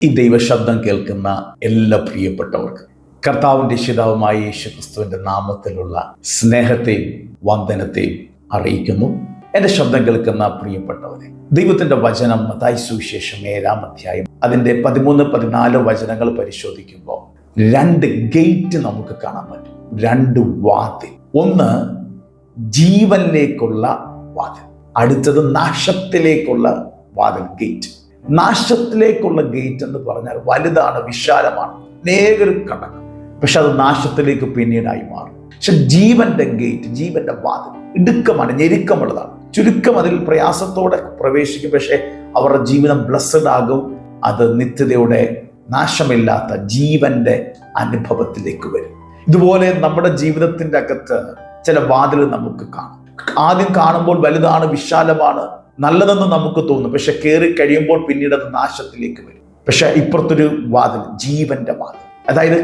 ഈ ദൈവശബ്ദം കേൾക്കുന്ന എല്ലാ പ്രിയപ്പെട്ടവർക്ക് കർത്താവിൻ്റെ രക്ഷിതാവുമായ യേശുക്രിസ്തുവിൻ്റെ നാമത്തിലുള്ള സ്നേഹത്തെയും വന്ദനത്തെയും അറിയിക്കുന്നു. എൻ്റെ ശബ്ദം കേൾക്കുന്ന പ്രിയപ്പെട്ടവരെ, ദൈവത്തിൻ്റെ വചനം മത്തായി സുവിശേഷം 7-ാം അധ്യായം അതിൻ്റെ 13-14 വചനങ്ങൾ പരിശോധിക്കുമ്പോൾ 2 ഗേറ്റ് നമുക്ക് കാണാൻ പറ്റും. 2 വാതിൽ. ഒന്ന് ജീവനിലേക്കുള്ള വാതിൽ, അടുത്തത് നാശത്തിലേക്കുള്ള വാതിൽ, ഗേറ്റ്. നാശത്തിലേക്കുള്ള ഗേറ്റ് എന്ന് പറഞ്ഞാൽ വലുതാണ്, വിശാലമാണ്, അനേകം കടക്കും. പക്ഷെ അത് നാശത്തിലേക്ക് പിന്നീടായി മാറും. പക്ഷെ ജീവന്റെ ഗേറ്റ്, ജീവന്റെ വാതിൽ ഇടുക്കമാണ്, ഞെരുക്കമുള്ളതാണ്. ചുരുക്കം അതിൽ പ്രയാസത്തോടെ പ്രവേശിക്കും, പക്ഷെ അവരുടെ ജീവിതം ബ്ലസ്സഡ് ആകും. അത് നിത്യതയുടെ നാശമില്ലാത്ത ജീവന്റെ അനുഭവത്തിലേക്ക് വരും. ഇതുപോലെ നമ്മുടെ ജീവിതത്തിന്റെ അകത്ത് ചില വാതിൽ നമുക്ക് കാണും. ആദ്യം കാണുമ്പോൾ വലുതാണ്, വിശാലമാണ്, നല്ലതെന്ന് നമുക്ക് തോന്നും. പക്ഷെ കയറി കഴിയുമ്പോൾ പിന്നീട് അത് നാശത്തിലേക്ക് വരും. പക്ഷെ ഇപ്പുറത്തൊരു വാതിൽ, ജീവന്റെ വാതിൽ, അതായത്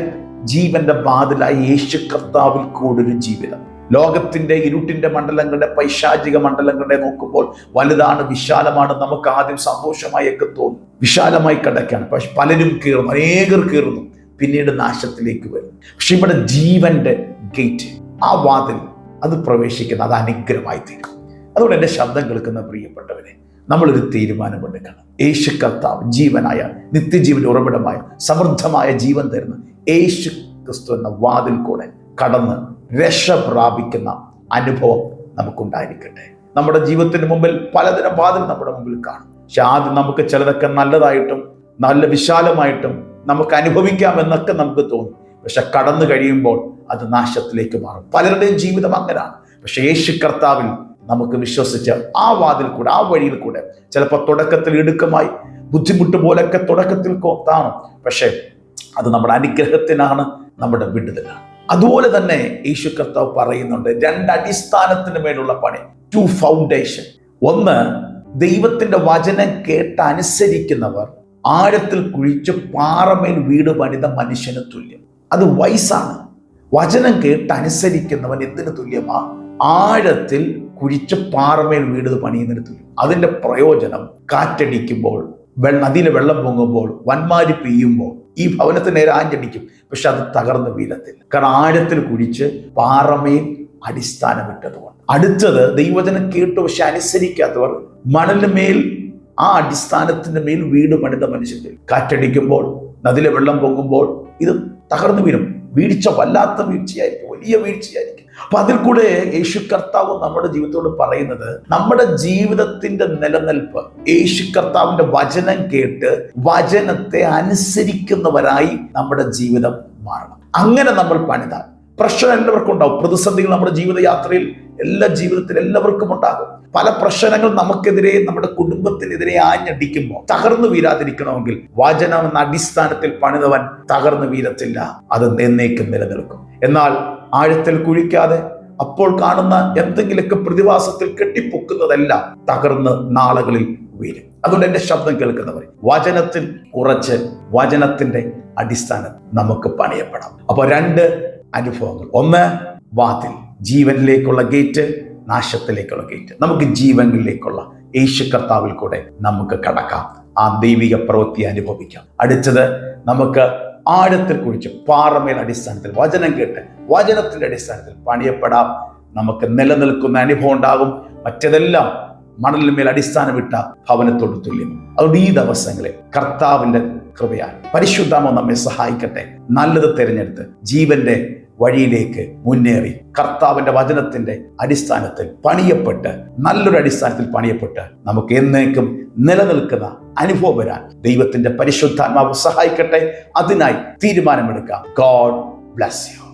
ജീവന്റെ വാതിലായി യേശു കർത്താവിൽ കൂടൊരു ജീവിതം. ലോകത്തിന്റെ ഇരുട്ടിന്റെ മണ്ഡലങ്ങളുടെ, പൈശാചിക മണ്ഡലങ്ങളുടെ നോക്കുമ്പോൾ വലുതാണ്, വിശാലമാണ്, നമുക്ക് ആദ്യം സന്തോഷമായി ഒക്കെ തോന്നും, വിശാലമായി കിടക്കുകയാണ്. പക്ഷെ പലരും കീറുന്നു, അനേകർ കീറുന്നു, പിന്നീട് നാശത്തിലേക്ക് വരും. പക്ഷെ ഇവിടെ ജീവന്റെ ഗേറ്റ്, ആ വാതിൽ, അത് പ്രവേശിക്കുന്ന, അത് അനുഗ്രഹമായി തീരും. അതുകൊണ്ട് എൻ്റെ ശബ്ദം കേൾക്കുന്ന പ്രിയപ്പെട്ടവരെ, നമ്മളൊരു തീരുമാനമെടുക്കണം. യേശു കർത്താവ് ജീവനായ, നിത്യജീവന്റെ ഉറവിടമായ, സമൃദ്ധമായ ജീവൻ തരുന്ന യേശു ക്രിസ്തു എന്ന വാതിൽ കൂടെ കടന്ന് രക്ഷ പ്രാപിക്കുന്ന അനുഭവം നമുക്കുണ്ടായിരിക്കട്ടെ. നമ്മുടെ ജീവിതത്തിന് മുമ്പിൽ പലതരം വാതിൽ നമ്മുടെ മുമ്പിൽ കാണും. പക്ഷെ ആദ്യം നമുക്ക് ചിലതൊക്കെ നല്ലതായിട്ടും നല്ല വിശാലമായിട്ടും നമുക്ക് അനുഭവിക്കാം എന്നൊക്കെ നമുക്ക് തോന്നും. പക്ഷെ കടന്നു കഴിയുമ്പോൾ അത് നാശത്തിലേക്ക് മാറും. പലരുടെയും ജീവിതം അങ്ങനെയാണ്. പക്ഷെ യേശു കർത്താവിൽ നമുക്ക് വിശ്വസിച്ച് ആ വാതിൽ കൂടെ, ആ വഴിയിൽ കൂടെ, ചിലപ്പോൾ തുടക്കത്തിൽ ഇടുക്കമായി, ബുദ്ധിമുട്ട് പോലൊക്കെ തുടക്കത്തിൽ കാണും. പക്ഷെ അത് നമ്മുടെ അനുഗ്രഹത്തിനാണ്, നമ്മുടെ വിടുതലാണ്. അതുപോലെ തന്നെ യേശു കർത്താവ് പറയുന്നുണ്ട് 2 അടിസ്ഥാനത്തിന് മേലുള്ള പണി, 2 ഫൗണ്ടേഷൻ. ഒന്ന്, ദൈവത്തിന്റെ വചനം കേട്ട് അനുസരിക്കുന്നവർ ആഴത്തിൽ കുഴിച്ച് പാറമേൽ വീട് പണിത മനുഷ്യന് തുല്യം. അത് വയസ്സാണ്. വചനം കേട്ട് അനുസരിക്കുന്നവൻ എന്തിനു തുല്യമാ? ആഴത്തിൽ കുഴിച്ച് പാറമേൽ വീട് പണിയുന്നതിന് തുല്യം. അതിന്റെ പ്രയോജനം, കാറ്റടിക്കുമ്പോൾ, നദിയിലെ വെള്ളം പൊങ്ങുമ്പോൾ, വന്മാരി പെയ്യുമ്പോൾ ഈ ഭവനത്തിന് നേരെ ആഞ്ഞടിക്കും, പക്ഷെ അത് തകർന്ന് വീഴത്തില്ല. കാരണം ആഴത്തിൽ കുഴിച്ച് പാറമേൽ അടിസ്ഥാനമിട്ടതുകൊണ്ട്. അടുത്തത്, ദൈവവചനം കേട്ടു പക്ഷെ അനുസരിക്കാത്തവർ മണലിന്മേൽ, ആ അടിസ്ഥാനത്തിന്റെ മേൽ വീട് പണിത മനുഷ്യന്റെ, കാറ്റടിക്കുമ്പോൾ, നദിയിലെ വെള്ളം പൊങ്ങുമ്പോൾ ഇത് തകർന്നു വീഴും. വീഴ്ച വല്ലാത്ത വീഴ്ചയായിരിക്കും, വലിയ വീഴ്ചയായിരിക്കും. അപ്പൊ അതിൽ കൂടെ യേശു കർത്താവ് നമ്മുടെ ജീവിതത്തോട് പറയുന്നത്, നമ്മുടെ ജീവിതത്തിന്റെ നിലനിൽപ്പ് യേശു കർത്താവിന്റെ വചനം കേട്ട് വചനത്തെ അനുസരിക്കുന്നവരായി നമ്മുടെ ജീവിതം മാറണം. അങ്ങനെ നമ്മൾ പണിതാൽ, പ്രശ്നം എല്ലാവർക്കും ഉണ്ടാവും, പ്രതിസന്ധികൾ നമ്മുടെ ജീവിതയാത്രയിൽ, ജീവിതത്തിൽ എല്ലാവർക്കും ഉണ്ടാകും. പല പ്രശ്നങ്ങൾ നമുക്കെതിരെ, നമ്മുടെ കുടുംബത്തിനെതിരെ ആഞ്ഞടിക്കുമ്പോൾ തകർന്നു വീഴാതിരിക്കണമെങ്കിൽ വചനം എന്ന അടിസ്ഥാനത്തിൽ പണിതവൻ തകർന്നു വീഴത്തില്ല, അത് എന്നേക്കും നിലനിൽക്കും. എന്നാൽ ആഴത്തിൽ കുഴിക്കാതെ അപ്പോൾ കാണുന്ന എന്തെങ്കിലുമൊക്കെ പ്രതിഭാസത്തിൽ കെട്ടിപ്പൊക്കുന്നതെല്ലാം തകർന്ന് നാളുകളിൽ വീഴും. അതുകൊണ്ട് എൻ്റെ ശബ്ദം കേൾക്കുന്നവർ, വചനത്തിൽ ഉറച്ച് വചനത്തിന്റെ അടിസ്ഥാനം നമുക്ക് പണിയപ്പെടാം. അപ്പൊ 2 അനുഭവങ്ങൾ. ഒന്ന്, വാതിൽ, ജീവനിലേക്കുള്ള ഗേറ്റ്, നാശത്തിലേക്കുള്ള ഗേറ്റ്. നമുക്ക് ജീവനിലേക്കുള്ള യേശു കർത്താവിൽ കൂടെ നമുക്ക് കടക്കാം, ആ ദൈവിക പ്രവൃത്തി അനുഭവിക്കാം. അടുത്തത്, നമുക്ക് ആഴത്തിൽ കുഴിച്ച് പാറമേൽ അടിസ്ഥാനത്തിൽ വചനം കേട്ട് വചനത്തിന്റെ അടിസ്ഥാനത്തിൽ പണിയപ്പെടാം. നമുക്ക് നിലനിൽക്കുന്ന അനുഭവം ഉണ്ടാകും. മറ്റതെല്ലാം മണലിന്മേൽ അടിസ്ഥാനമിട്ട ഭവനത്തോട് തുല്യം. അതുകൊണ്ട് ഈ ദിവസങ്ങളിൽ കർത്താവിന്റെ കൃപയാൽ പരിശുദ്ധാത്മാവ് നമ്മെ സഹായിക്കട്ടെ. നല്ലത് തിരഞ്ഞെടുത്ത് ജീവന്റെ വഴിയിലേക്ക് മുന്നേറി കർത്താവിന്റെ വചനത്തിന്റെ അടിസ്ഥാനത്തിൽ പണിയപ്പെട്ട്, നല്ലൊരു അടിസ്ഥാനത്തിൽ പണിയപ്പെട്ട് നമുക്ക് എന്നേക്കും നിലനിൽക്കുന്ന അനുഭവം വരാൻ ദൈവത്തിന്റെ പരിശുദ്ധാത്മാവ് സഹായിക്കട്ടെ. അതിനായി തീരുമാനമെടുക്കാം. God bless you.